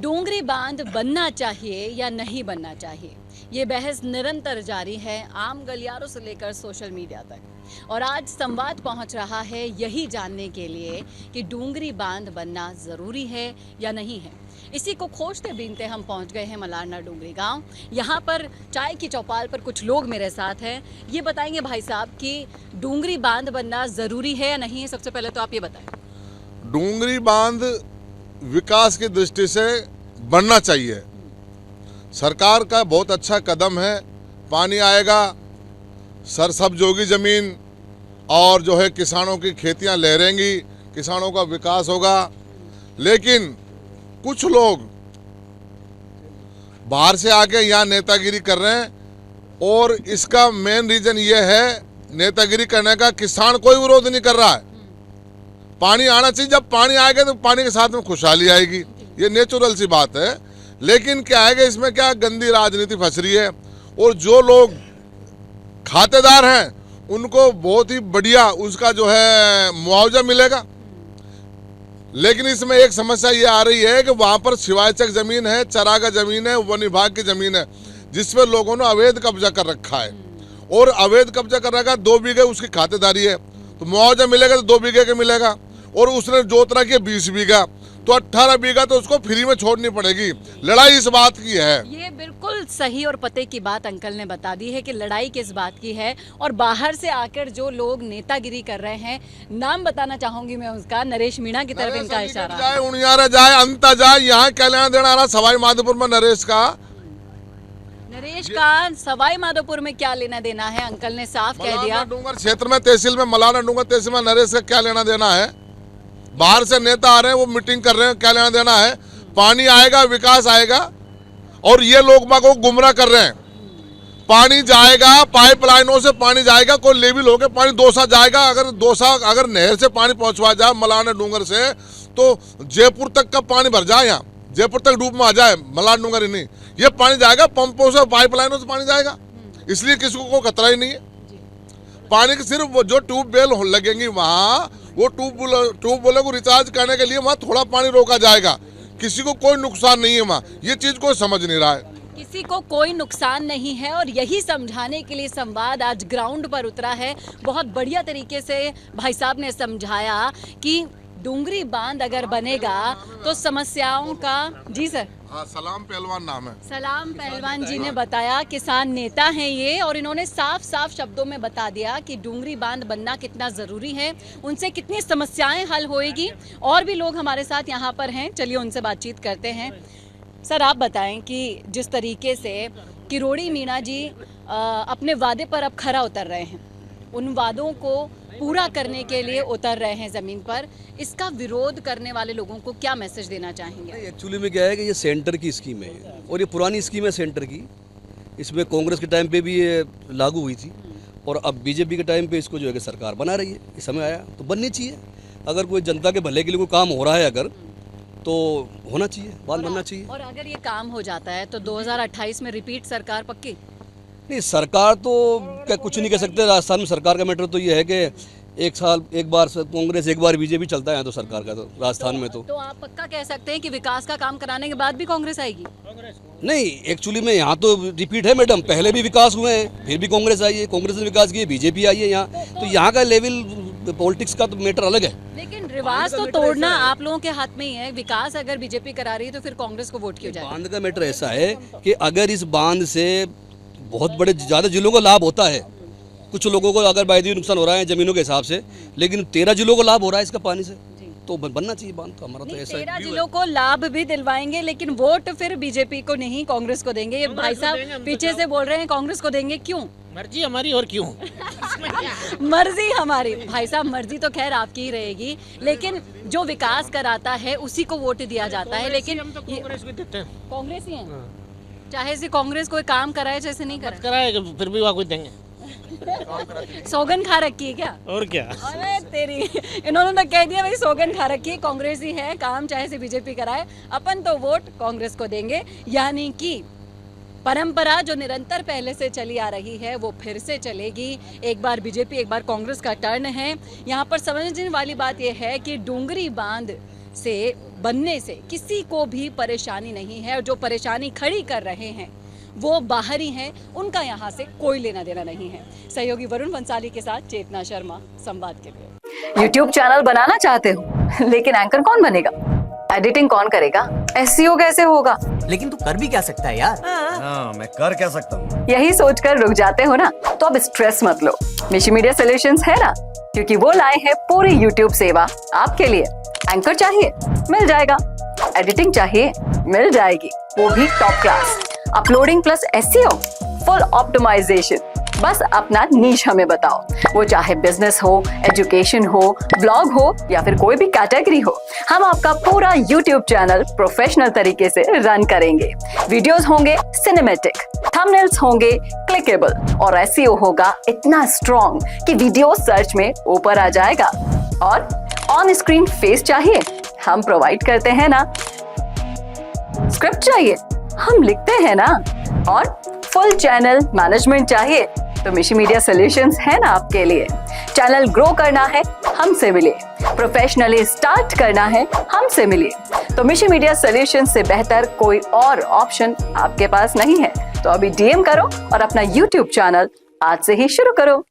डोंगरी बांध बनना चाहिए या नहीं बनना चाहिए, ये बहस निरंतर जारी है, आम गलियारों से लेकर सोशल मीडिया तक। और आज संवाद पहुंच रहा है यही जानने के लिए कि डोंगरी बांध बनना ज़रूरी है या नहीं है। इसी को खोजते बीनते हम पहुंच गए हैं मलारना डोंगरी गांव। यहाँ पर चाय की चौपाल पर कुछ लोग मेरे साथ हैं। ये बताएंगे भाई साहब कि डोंगरी बांध बनना ज़रूरी है या नहीं है। सबसे पहले तो आप ये बताएं। डोंगरी बांध विकास की दृष्टि से बनना चाहिए। सरकार का बहुत अच्छा कदम है। पानी आएगा, सरसब्ज होगी जमीन और जो है किसानों की खेतियां लहरेंगी, किसानों का विकास होगा। लेकिन कुछ लोग बाहर से आके यहाँ नेतागिरी कर रहे हैं और इसका मेन रीजन ये है नेतागिरी करने का, किसान कोई विरोध नहीं कर रहा है। पानी आना चाहिए, जब पानी आएगा तो पानी के साथ में खुशहाली आएगी, ये नेचुरल सी बात है। लेकिन क्या है कि इसमें क्या गंदी राजनीति फंस रही है और जो लोग खातेदार हैं उनको बहुत ही बढ़िया उसका जो है मुआवजा मिलेगा। लेकिन इसमें एक समस्या ये आ रही है कि वहां पर शिवायचक जमीन है, चरागा जमीन है, वन विभाग की जमीन है, जिसपे लोगों ने अवैध कब्जा कर रखा है और अवैध कब्जा कर रखा 2 बीघे उसकी खातेदारी है, तो मुआवजा मिलेगा तो 2 बीघे का मिलेगा। और उसने जोत रखी है 20 बीघा, तो 18 बीघा तो उसको फ्री में छोड़नी पड़ेगी। लड़ाई इस बात की है। ये बिल्कुल सही और पते की बात अंकल ने बता दी है कि लड़ाई किस बात की है। और बाहर से आकर जो लोग नेतागिरी कर रहे हैं, नाम बताना चाहूंगी मैं उसका, नरेश मीणा की तरफ इनका इशारा जाए, उनियारा जाए, अंता जाए, यहाँ क्या लेना देना रहा सवाई माधोपुर में नरेश का सवाई माधोपुर में क्या लेना देना है, अंकल ने साफ कह दिया। डूंगर क्षेत्र में तहसील में, मलारना डूंगर तहसील में नरेश का क्या लेना देना है। बाहर से नेता आ रहे हैं, वो मीटिंग कर रहे हैं, क्या लेना देना है। पानी आएगा, विकास आएगा और ये लोग बाग को गुमराह कर रहे हैं। पानी जाएगा, पाइपलाइनों से पानी जाएगा, कोई लेवल होकर पानी दोसा जाएगा। अगर नहर से पानी पहुंचवा जाए मलारना डूंगर से, तो जयपुर तक का पानी भर जाए, यहाँ जयपुर तक डूब में आ जाए, मलारना डूंगर ही नहीं। ये पानी जाएगा पंपों से, पाइपलाइनों से पानी जाएगा, इसलिए किसी को कोई खतरा ही नहीं है। पानी की सिर्फ जो ट्यूबवेल लगेंगी वहाँ, वो ट्यूबवेलों को रिचार्ज करने के लिए वहाँ थोड़ा पानी रोका जाएगा, किसी को कोई नुकसान नहीं है वहाँ। ये चीज कोई समझ नहीं रहा है, किसी को कोई नुकसान नहीं है। और यही समझाने के लिए संवाद आज ग्राउंड पर उतरा है। बहुत बढ़िया तरीके से भाई साहब ने समझाया कि डोंगरी बांध अगर बनेगा तो समस्याओं का। जी सर। हाँ, सलाम पहलवान नाम है। सलाम पहलवान जी ने बताया, किसान नेता हैं ये, और इन्होंने साफ साफ शब्दों में बता दिया कि डोंगरी बांध बनना कितना ज़रूरी है, उनसे कितनी समस्याएं हल होएगी। और भी लोग हमारे साथ यहाँ पर हैं, चलिए उनसे बातचीत करते हैं। सर आप बताएं कि जिस तरीके से किरोड़ी मीणा जी अपने वादे पर अब खरा उतर रहे हैं, उन वादों को पूरा करने के लिए उतर रहे हैं ज़मीन पर, इसका विरोध करने वाले लोगों को क्या मैसेज देना चाहेंगे? एक्चुअली में क्या है कि ये सेंटर की स्कीम है और ये पुरानी स्कीम है सेंटर की। इसमें कांग्रेस के टाइम पे भी ये लागू हुई थी और अब बीजेपी के टाइम पे इसको जो है कि सरकार बना रही है। ये समय आया तो बननी चाहिए। अगर कोई जनता के भले के लिए कोई काम हो रहा है अगर, तो होना चाहिए, बात बनना चाहिए। और अगर ये काम हो जाता है तो 2028 में रिपीट सरकार पक्की? नहीं, सरकार तो क्या कुछ नहीं कह सकते। राजस्थान में सरकार का मैटर तो ये है कि एक साल एक बार कांग्रेस, एक बार बीजेपी चलता है तो सरकार का तो राजस्थान में तो आप पक्का कह सकते हैं कि विकास का काम कराने के बाद भी कांग्रेस आएगी? नहीं, एक्चुअली में यहाँ तो रिपीट है मैडम। पहले भी विकास हुए हैं, फिर भी कांग्रेस आई है, कांग्रेस ने विकास किया, बीजेपी आई है यहाँ। तो यहाँ का लेवल पॉलिटिक्स का तो मैटर अलग है। लेकिन रिवाज तो तोड़ना आप लोगों के हाथ में ही है। विकास अगर बीजेपी करा रही है तो फिर कांग्रेस को वोट क्यों जाए? बांध का मैटर ऐसा है कि अगर इस बांध से बहुत बड़े ज़्यादा जिलों को लाभ होता है, कुछ लोगों को अगर वायदे नुकसान हो रहा है जमीनों के हिसाब से, लेकिन 13 जिलों को लाभ हो रहा है इसका पानी से, तो बनना चाहिए बांध का। हमारा तो ऐसा 13 जिलों को लाभ भी दिलवाएंगे, लेकिन वोट फिर बीजेपी को नहीं कांग्रेस को देंगे। ये भाई साहब पीछे से बोल रहे हैं कांग्रेस को देंगे, क्यों? मर्जी हमारी और क्यों? मर्जी हमारी। भाई साहब मर्जी तो खैर आपकी ही रहेगी, लेकिन जो विकास कराता है उसी को वोट दिया जाता है। लेकिन कांग्रेस भी देते हैं, कांग्रेस ही है, चाहे से कांग्रेस कोई काम कराए चाहे नहीं कराए, फिर भी वहाँ कुछ देंगे। सौगन खा रखी है क्या? और क्या? अरे तेरी, इन्होंने तो कह दिया भाई सौगन खा रखी है, कांग्रेस ही है, काम चाहे से बीजेपी कराए, अपन तो वोट कांग्रेस को देंगे। यानी कि परंपरा जो निरंतर पहले से चली आ रही है वो फिर से चलेगी। एक बार बीजेपी, एक बार कांग्रेस का टर्न है। यहाँ पर समझने वाली बात यह है कि डोंगरी बांध से बनने से किसी को भी परेशानी नहीं है और जो परेशानी खड़ी कर रहे हैं वो बाहरी हैं, उनका यहाँ से कोई लेना देना नहीं है। सहयोगी वरुण भंसाली के साथ चेतना शर्मा, संवाद के लिए। YouTube चैनल बनाना चाहते हो लेकिन एंकर कौन बनेगा, एडिटिंग कौन करेगा, SEO कैसे होगा, लेकिन तू कर भी क्या सकता है यार। मैं कर क्या सकता हूँ। यही सोचकर रुक जाते हो ना, तो अब स्ट्रेस मत लो। मिशी मीडिया सॉल्यूशंस है ना, क्योंकि वो लाए हैं पूरी YouTube सेवा आपके लिए। एंकर चाहिए मिल जाएगा, एडिटिंग चाहिए मिल जाएगी, वो भी top class, uploading plus SEO, full optimization. बस अपना नीश हमें बताओ, वो चाहे बिजनेस हो, एजुकेशन हो, ब्लॉग हो या फिर कोई भी कैटेगरी हो, हम आपका पूरा YouTube चैनल प्रोफेशनल तरीके से रन करेंगे। वीडियोस होंगे सिनेमैटिक, थंबनेल्स होंगे क्लिकेबल और SEO होगा इतना स्ट्रॉन्ग कि वीडियो सर्च में ऊपर आ जाएगा। और ऑन स्क्रीन फेस चाहिए, हम प्रोवाइड करते हैं ना। स्क्रिप्ट चाहिए, हम लिखते हैं ना। और फुल चैनल मैनेजमेंट चाहिए तो मिशी मीडिया सॉल्यूशंस है ना आपके लिए। चैनल ग्रो करना है हमसे मिलिए, प्रोफेशनली स्टार्ट करना है हमसे मिलिए। तो मिशी मीडिया सॉल्यूशंस से बेहतर कोई और ऑप्शन आपके पास नहीं है। तो अभी DM करो और अपना YouTube चैनल आज से ही शुरू करो।